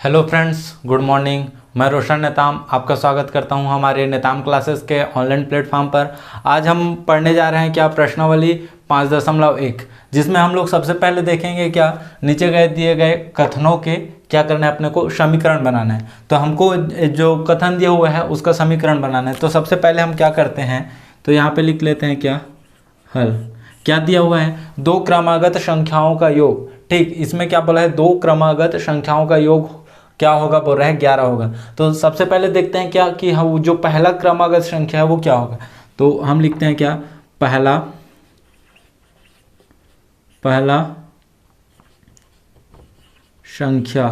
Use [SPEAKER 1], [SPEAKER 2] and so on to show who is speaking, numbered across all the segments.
[SPEAKER 1] Hello friends, good morning. मैं रोशन नेताम आपका स्वागत करता हूं हमारे नेताम क्लासेस के ऑनलाइन प्लेटफॉर्म पर। आज हम पढ़ने जा रहे हैं क्या प्रश्नावली 5.1, जिसमें हम लोग सबसे पहले देखेंगे क्या नीचे गए दिए गए कथनों के क्या करना है, अपने को समीकरण बनाना है। तो हमको जो कथन दिया हुआ है उसका समीकरण बनाना है। तो सबसे पहले हम क्या करते हैं, तो यहाँ पे लिख लेते हैं क्या हल। क्या दिया हुआ है, दो क्रमागत संख्याओं का योग। ठीक, इसमें क्या बोला है, दो क्रमागत संख्याओं का योग क्या होगा, बोल रहा है 11 होगा। तो सबसे पहले देखते हैं क्या कि हम जो पहला क्रमागत संख्या है वो क्या होगा। तो हम लिखते हैं क्या, पहला संख्या,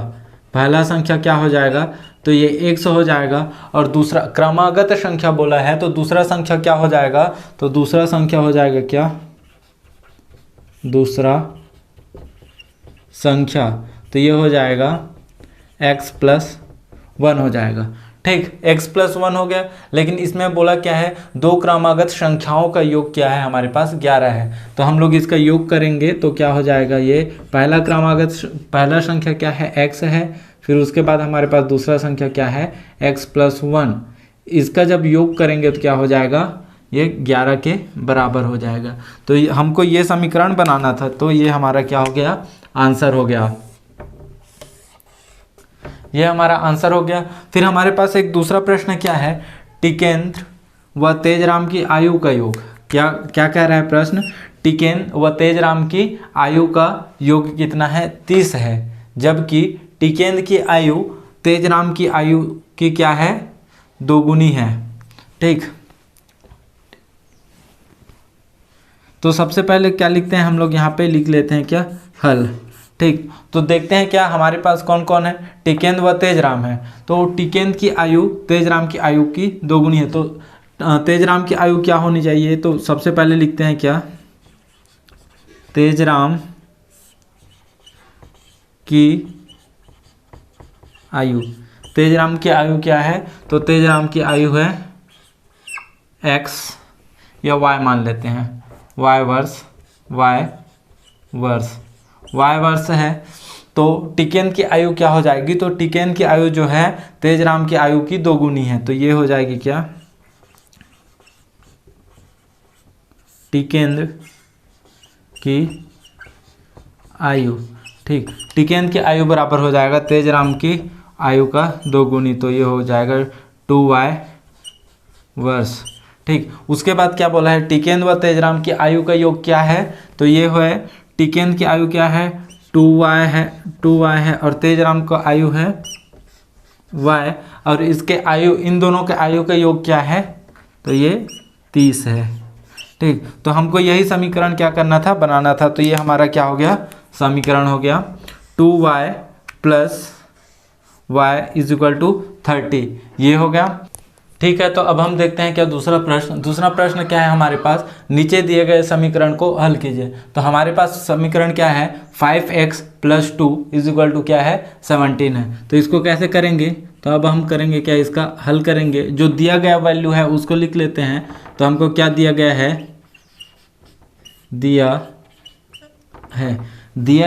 [SPEAKER 1] पहला संख्या क्या हो जाएगा, तो ये 100 हो जाएगा। और दूसरा क्रमागत संख्या बोला है तो दूसरा संख्या क्या हो जाएगा, तो दूसरा संख्या हो जाएगा क्या, दूसरा संख्या, तो ये हो जाएगा x+1 हो जाएगा। ठीक, x+1 हो गया। लेकिन इसमें बोला क्या है, दो क्रमागत संख्याओं का योग क्या है, हमारे पास 11 है। तो हम लोग इसका योग करेंगे तो क्या हो जाएगा, ये पहला संख्या क्या है, x है। फिर उसके बाद हमारे पास दूसरा संख्या क्या है, x+1। इसका जब योग करेंगे तो क्या हो जाएगा, ये 11 के बराबर हो जाएगा। तो हमको ये समीकरण बनाना था, तो ये हमारा क्या हो गया, आंसर हो गया। ये हमारा आंसर हो गया। फिर हमारे पास एक दूसरा प्रश्न क्या है, टिकेंद्र व तेजराम की आयु का योग। क्या क्या कह रहा है प्रश्न, टिकेंद्र व तेजराम की आयु का योग कितना है, 30 है। जबकि टिकेंद्र की आयु तेजराम की आयु की क्या है, दोगुनी है। ठीक, तो सबसे पहले क्या लिखते हैं हम लोग, यहाँ पे लिख लेते हैं क्या हल। ठीक, तो देखते हैं क्या हमारे पास कौन कौन है, टिकेंद्र व तेजराम है। तो टिकेंद्र की आयु तेजराम की आयु की दोगुनी है। तो तेजराम की आयु क्या होनी चाहिए, तो सबसे पहले लिखते हैं क्या, तेजराम की आयु, तेजराम की आयु क्या है, तो तेजराम की आयु है x या y मान लेते हैं, y वर्ष है। तो टिकेंद्र की आयु क्या हो जाएगी, तो टिकेंद्र की आयु जो है तेजराम की आयु की दोगुनी है। तो ये हो जाएगी क्या, टिकेंद्र की आयु। ठीक, टिकेंद्र की आयु बराबर हो जाएगा तेजराम की आयु का दोगुनी। तो ये हो जाएगा 2y वर्ष। ठीक, उसके बाद क्या बोला है, टिकेंद्र व तेजराम की आयु का योग क्या है, तो ये है टिकेंद्र की आयु क्या है, 2y है और तेजराम का आयु है y। और इसके आयु, इन दोनों के आयु का योग क्या है, तो ये 30 है। ठीक, तो हमको यही समीकरण क्या करना था, बनाना था। तो ये हमारा क्या हो गया, समीकरण हो गया 2y + y = 30, ये हो गया। ठीक है, तो अब हम देखते हैं क्या दूसरा प्रश्न। दूसरा प्रश्न क्या है हमारे पास, नीचे दिए गए समीकरण को हल कीजिए। तो हमारे पास समीकरण क्या है, 5x + 2 = क्या है, 17 है। तो इसको कैसे करेंगे, तो अब हम करेंगे क्या, इसका हल करेंगे। जो दिया गया वैल्यू है उसको लिख लेते हैं। तो हमको क्या दिया गया है, दिया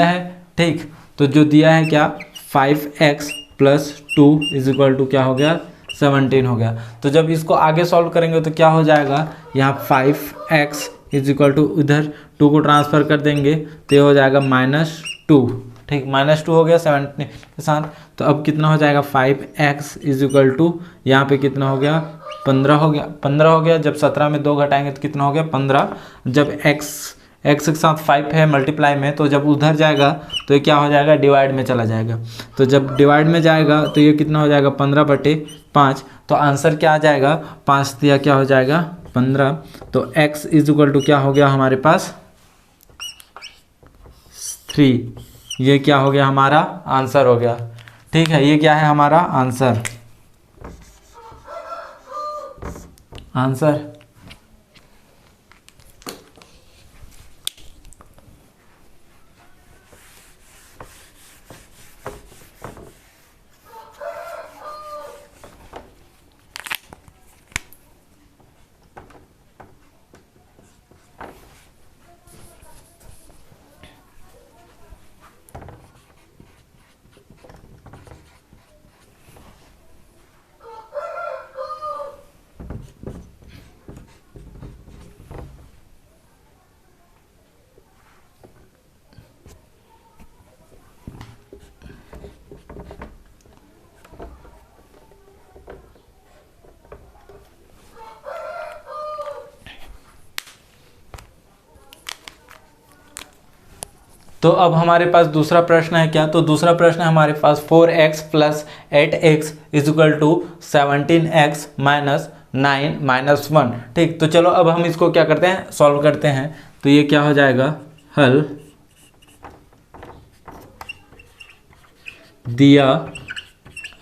[SPEAKER 1] है। ठीक, तो जो दिया है क्या, 5x + 2 = क्या हो गया, 17 हो गया। तो जब इसको आगे सॉल्व करेंगे तो क्या हो जाएगा, यहाँ 5x = इधर 2 को ट्रांसफ़र कर देंगे तो ये हो जाएगा -2। ठीक, -2 हो गया 17 के साथ। तो अब कितना हो जाएगा, 5x = यहाँ पे कितना हो गया, 15 हो गया। 15 हो गया, जब 17 में 2 घटाएंगे तो कितना हो गया, 15। जब x के साथ 5 है मल्टीप्लाई में, तो जब उधर जाएगा तो ये क्या हो जाएगा, डिवाइड में चला जाएगा। तो जब डिवाइड में जाएगा तो ये कितना हो जाएगा, 15/5। तो आंसर क्या आ जाएगा, 5 दिया क्या हो जाएगा, 15। तो x = क्या हो गया हमारे पास, 3। ये क्या हो गया, हमारा आंसर हो गया। ठीक है, ये क्या है हमारा आंसर। तो अब हमारे पास दूसरा प्रश्न है क्या, तो दूसरा प्रश्न है हमारे पास 4x plus 8x is equal to 17x minus 9 minus 1। ठीक, तो चलो अब हम इसको क्या करते हैं, सॉल्व करते हैं। तो ये क्या हो जाएगा, हल दिया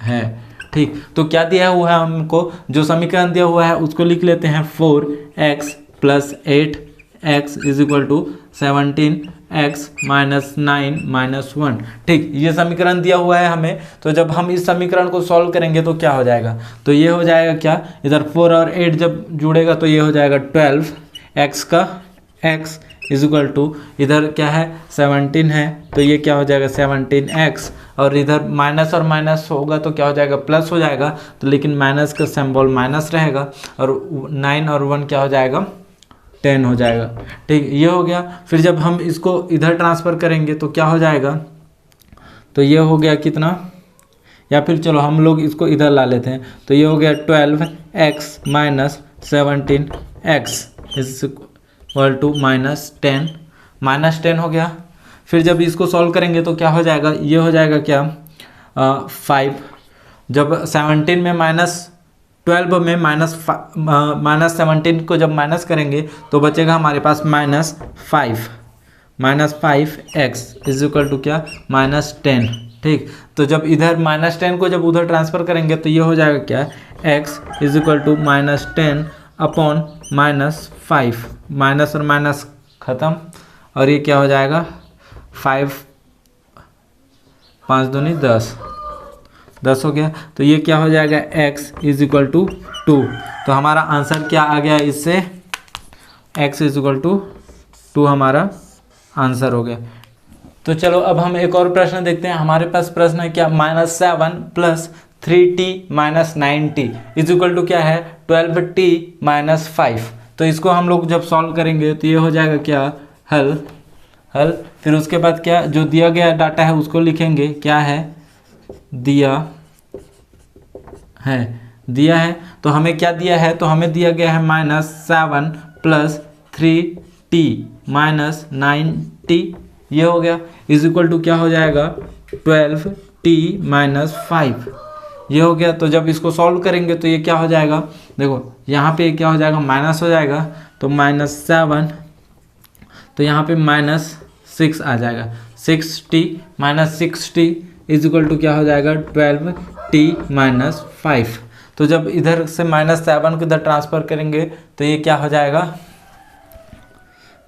[SPEAKER 1] है। ठीक, तो क्या दिया हुआ है हमको, जो समीकरण दिया हुआ है उसको लिख लेते हैं 4x plus 8x is equal to 17x minus 9 minus 1। ठीक, ये समीकरण दिया हुआ है हमें। तो जब हम इस समीकरण को सॉल्व करेंगे तो क्या हो जाएगा, तो ये हो जाएगा क्या, इधर 4 और 8 जब जुड़ेगा तो ये हो जाएगा 12, x का x इज इक्वल टू इधर क्या है 17 है, तो ये क्या हो जाएगा 17x, और इधर माइनस और माइनस होगा तो क्या हो जाएगा प्लस हो जाएगा, तो लेकिन माइनस का सिंबल माइनस रहेगा, और 9 और 1 क्या हो जाएगा 10 हो जाएगा। ठीक, ये हो गया। फिर जब हम इसको इधर ट्रांसफ़र करेंगे तो क्या हो जाएगा, तो ये हो गया कितना, या फिर चलो हम लोग इसको इधर ला लेते हैं, तो ये हो गया 12x minus 17x is equal to minus 10 हो गया। फिर जब इसको सॉल्व करेंगे तो क्या हो जाएगा, ये हो जाएगा क्या 5, जब 17 में माइनस 12 में माइनस 17 को जब माइनस करेंगे तो बचेगा हमारे पास -5x इज इक्वल टू क्या -10। ठीक, तो जब इधर -10 को जब उधर ट्रांसफ़र करेंगे तो ये हो जाएगा क्या, x is equal to -10 upon -5, minus और माइनस ख़त्म, और ये क्या हो जाएगा 5 5 दूनी 10 हो गया। तो ये क्या हो जाएगा x इज इक्वल टू 2। तो हमारा आंसर क्या आ गया इससे, x इज इक्वल टू 2 हमारा आंसर हो गया। तो चलो अब हम एक और प्रश्न देखते हैं। हमारे पास प्रश्न है क्या, -7 plus 3t minus 9t is equal to क्या है 12t माइनस 5। तो इसको हम लोग जब सॉल्व करेंगे तो ये हो जाएगा क्या, हल फिर उसके बाद क्या, जो दिया गया डाटा है उसको लिखेंगे, क्या है दिया है। तो हमें क्या दिया है, तो हमें दिया गया है -7 प्लस 3t माइनस 9t, ये हो गया इज इक्वल टू क्या हो जाएगा 12t माइनस 5, ये हो गया। तो जब इसको सॉल्व करेंगे तो ये क्या हो जाएगा, देखो यहाँ पे क्या हो जाएगा माइनस हो जाएगा, तो -7, तो यहाँ पे -6 आ जाएगा, 6t minus 6t is equal to क्या हो जाएगा 12t माइनस 5। तो जब इधर से -7 को इधर ट्रांसफ़र करेंगे तो ये क्या हो जाएगा,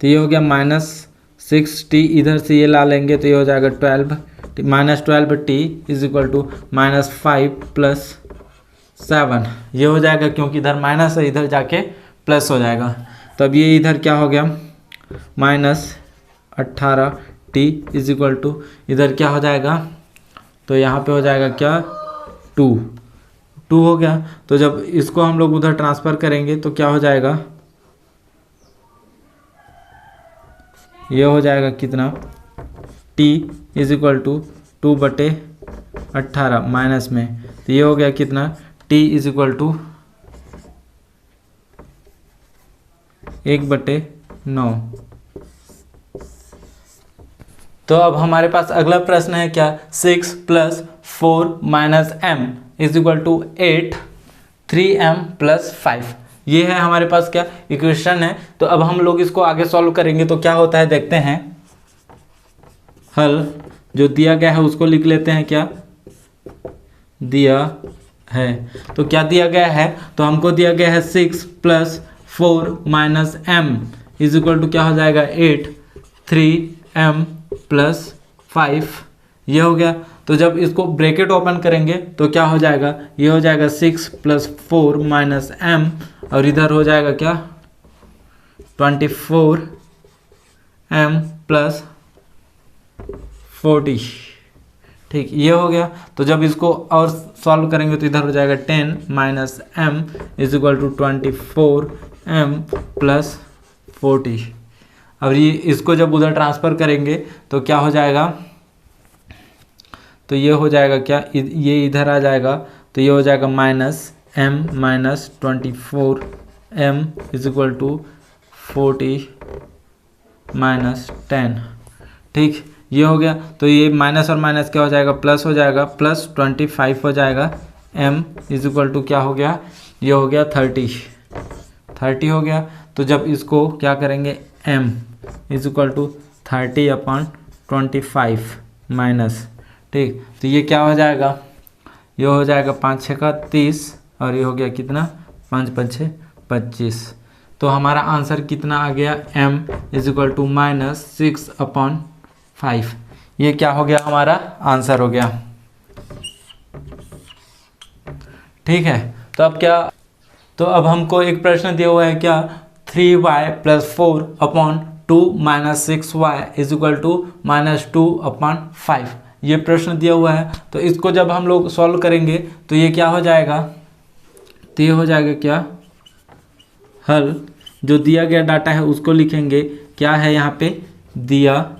[SPEAKER 1] तो ये हो गया -6t, इधर से ये ला लेंगे तो ये हो जाएगा 12t is equal to -5 plus 7, ये हो जाएगा क्योंकि इधर माइनस है, इधर जाके प्लस हो जाएगा। तब ये इधर क्या हो गया -18t इज इक्वल टू इधर क्या हो जाएगा, तो यहाँ पे हो जाएगा क्या 2 हो गया। तो जब इसको हम लोग उधर ट्रांसफ़र करेंगे तो क्या हो जाएगा, ये हो जाएगा कितना t is equal to 2/18 minus में, तो ये हो गया कितना t इज इक्वल टू 1/9। तो अब हमारे पास अगला प्रश्न है क्या, 6 plus 4 minus m is equal to 8, 3m plus 5, ये है हमारे पास क्या इक्वेशन है। तो अब हम लोग इसको आगे सॉल्व करेंगे तो क्या होता है देखते हैं। हल जो दिया गया है उसको लिख लेते हैं, क्या दिया है, तो क्या दिया गया है, तो हमको दिया गया है 6 plus 4 minus m is equal to क्या हो जाएगा 8, 3m प्लस 5, ये हो गया। तो जब इसको ब्रैकेट ओपन करेंगे तो क्या हो जाएगा, ये हो जाएगा 6 प्लस 4 माइनस m, और इधर हो जाएगा क्या 24m प्लस 40। ठीक, ये हो गया। तो जब इसको और सॉल्व करेंगे तो इधर हो जाएगा 10 minus m is equal to 24m plus 40। अब ये इसको जब उधर ट्रांसफ़र करेंगे तो क्या हो जाएगा, तो ये हो जाएगा क्या, ये इधर आ जाएगा, तो ये हो जाएगा -m minus 24m is equal to 40 minus 10। ठीक, ये हो गया, तो ये माइनस और माइनस क्या हो जाएगा, प्लस हो जाएगा, प्लस 25 हो जाएगा। m इज इक्वल टू क्या हो गया, ये हो गया 30 हो गया। तो जब इसको क्या करेंगे, m is equal to 30/25 minus, ठीक, तो ये क्या हो जाएगा, ये हो जाएगा 5 6 का 30 और ये हो गया कितना, 5 5 6 25। तो हमारा आंसर कितना आ गया, m इज इक्वल टू -6/5। ये क्या हो गया, हमारा आंसर हो गया। ठीक है, तो अब क्या, तो अब हमको एक प्रश्न दिया हुआ है क्या, 3y + 4/2 - 6y is equal to -2/5। ये प्रश्न दिया हुआ है, तो इसको जब हम लोग सॉल्व करेंगे तो ये क्या हो जाएगा, तो ये हो जाएगा क्या, हल जो दिया गया डाटा है उसको लिखेंगे, क्या है यहाँ पे दिया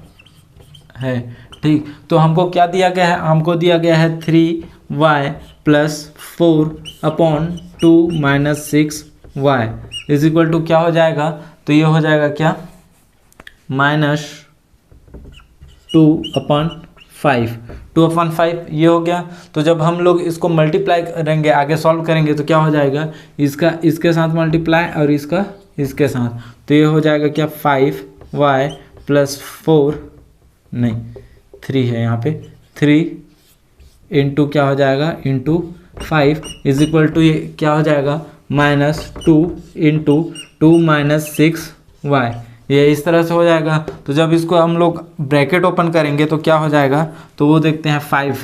[SPEAKER 1] है, ठीक। तो हमको क्या दिया गया है, हमको दिया गया है 3y + 4/2 - 6y is equal to क्या हो जाएगा, तो ये हो जाएगा क्या, -2/5 ये हो गया। तो जब हम लोग इसको मल्टीप्लाई करेंगे, आगे सॉल्व करेंगे तो क्या हो जाएगा, इसका इसके साथ मल्टीप्लाई और इसका इसके साथ, तो ये हो जाएगा क्या, 5y + 4 नहीं 3 है यहाँ पे, 3 इंटू क्या हो जाएगा, इंटू 5 इज इक्वल टू ये क्या हो जाएगा, -2 इंटू 2 - 6y, ये इस तरह से हो जाएगा। तो जब इसको हम लोग ब्रैकेट ओपन करेंगे तो क्या हो जाएगा, तो वो देखते हैं, 5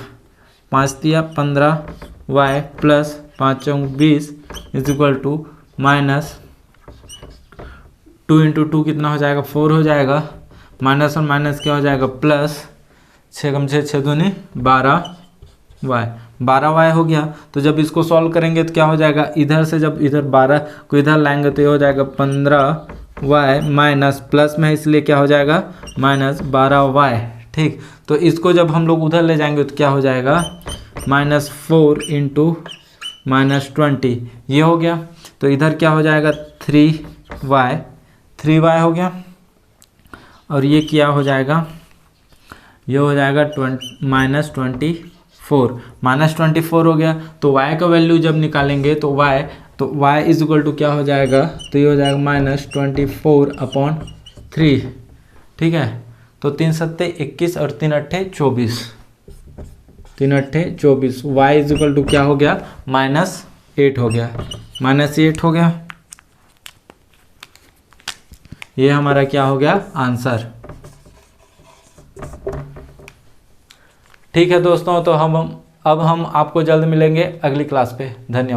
[SPEAKER 1] 5 दिया 15y + 5 × 20 is equal to -2 into 2 कितना हो जाएगा, 4 हो जाएगा, माइनस और माइनस क्या हो जाएगा, प्लस 6 × 6 = 6 × 2 12y हो गया। तो जब इसको सॉल्व करेंगे तो क्या हो जाएगा, इधर से जब इधर 12 को इधर लाएंगे तो ये हो जाएगा 15y माइनस प्लस में, इसलिए क्या हो जाएगा, -12y, ठीक। तो इसको जब हम लोग उधर ले जाएंगे तो क्या हो जाएगा, -4 इंटू -20 ये हो गया। तो इधर क्या हो जाएगा, 3y हो गया, और ये क्या हो जाएगा, ये हो जाएगा -24 हो गया। तो y का वैल्यू जब निकालेंगे तो y इज इक्वल टू क्या हो जाएगा, तो ये हो जाएगा -24/3, ठीक है। तो 3 7 21 और 3 8 24, 3 8 24, y इज इक्वल टू क्या हो गया, -8 हो गया, -8 हो गया। ये हमारा क्या हो गया, आंसर। ठीक है दोस्तों, तो अब हम आपको जल्द मिलेंगे अगली क्लास पे। धन्यवाद।